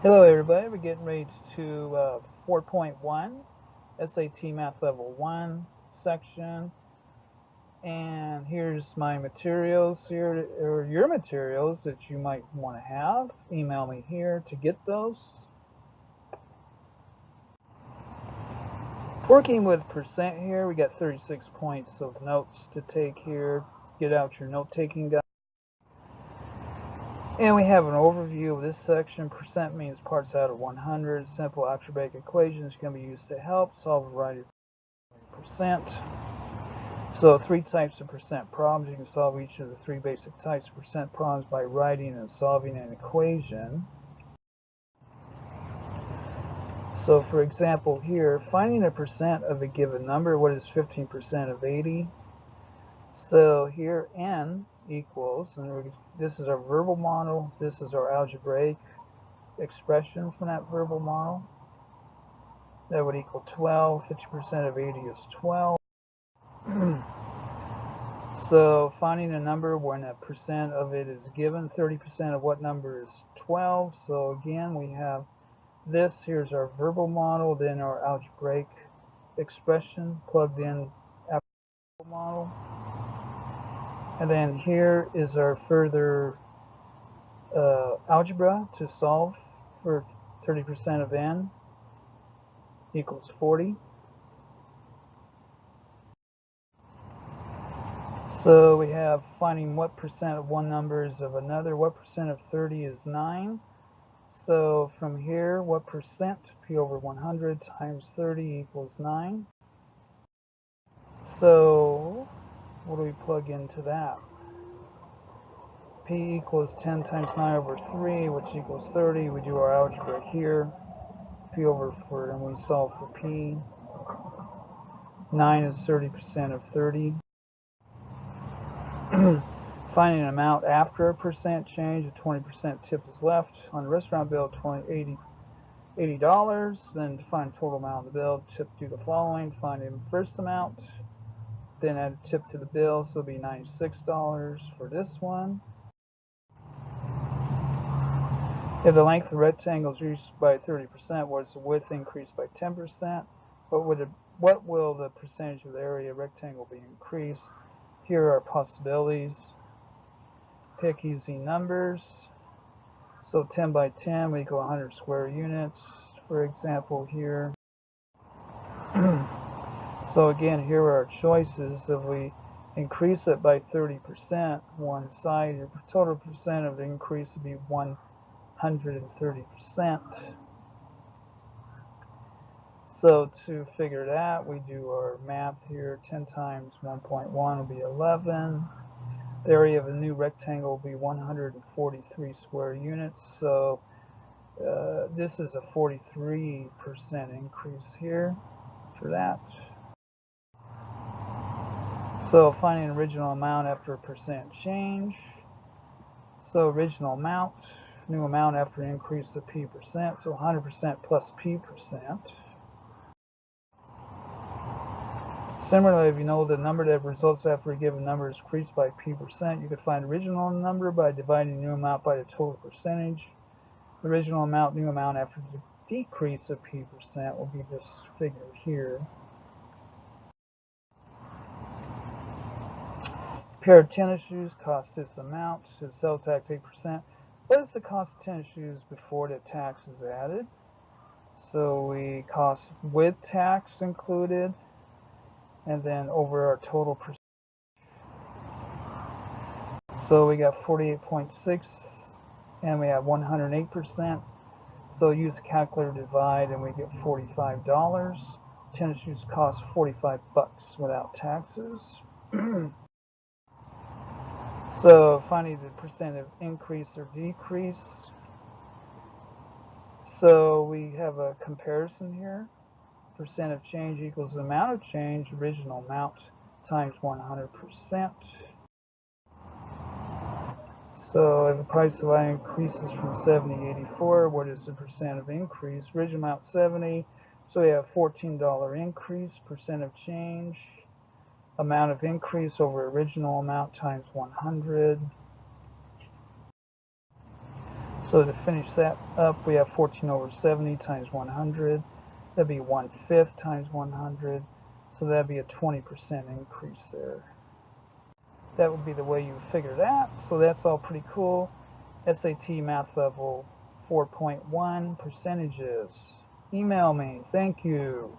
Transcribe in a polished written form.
Hello everybody, we're getting ready to 4.1 SAT Math Level 1 section, and here's my materials here, or your materials that you might want to have. Email me here to get those. Working with percent here, we got 36 points of notes to take here. Get out your note-taking guide. And we have an overview of this section. Percent means parts out of 100. Simple algebraic equations can be used to help solve a variety of percent. So 3 types of percent problems. You can solve each of the 3 basic types of percent problems by writing and solving an equation. So for example here, finding a percent of a given number. What is 15% of 80? So here n equals, and this is our verbal model, this is our algebraic expression from that verbal model. That would equal 12. 50% of 80 is 12. So finding a number when a percent of it is given, 30% of what number is 12. So again, we have this. Here's our verbal model, then our algebraic expression plugged in after the verbal model. And then here is our further algebra to solve for 30% of n equals 40. So we have finding what percent of one number is of another. What percent of 30 is 9? So from here, what percent, p over 100 times 30 equals 9. So what do we plug into that? P equals 10 times 9 over 3, which equals 30. We do our algebra here. P over 4, and we solve for P. 9 is 30% of 30. Finding an amount after a percent change, a 20% tip is left on the restaurant bill, $80. Then to find total amount of the bill, tip do the following: find the first amount, then add a tip to the bill, so it'll be $96 for this one. If the length of the rectangle is reduced by 30%, what is the width increased by 10%? What will the percentage of the area rectangle be increased? Here are possibilities. Pick easy numbers. So 10 by 10 would equal 100 square units, for example here. So again, here are our choices. If we increase it by 30%, one side, your total percent of the increase would be 130%. So to figure it out, we do our math here. 10 times 1.1 will be 11. The area of a new rectangle will be 143 square units. So this is a 43% increase here for that. So finding original amount after a percent change. So original amount, new amount after an increase of p percent. So 100% plus p percent. Similarly, if you know the number that results after a given number is increased by p percent, you could find original number by dividing new amount by the total percentage. Original amount, new amount after the decrease of p percent will be this figure here. A pair of tennis shoes costs this amount. So sales tax 8%. What is the cost of tennis shoes before the tax is added? So we cost with tax included, and then over our total percent. So we got 48.6, and we have 108%. So use a calculator to divide, and we get $45. Tennis shoes cost $45 without taxes. So finding the percent of increase or decrease. So we have a comparison here. Percent of change equals the amount of change, original amount times 100%. So if the price of I increases from 70 to 84, what is the percent of increase? Original amount 70, so we have $14 increase. Percent of change, amount of increase over original amount times 100. So So to finish that up, we have 14 over 70 times 100. That'd be 1/5 times 100. So that'd be a 20% increase there. That would be the way you figure that. So that's all pretty cool. SAT Math Level 4.1 percentages. Email me. Thank you.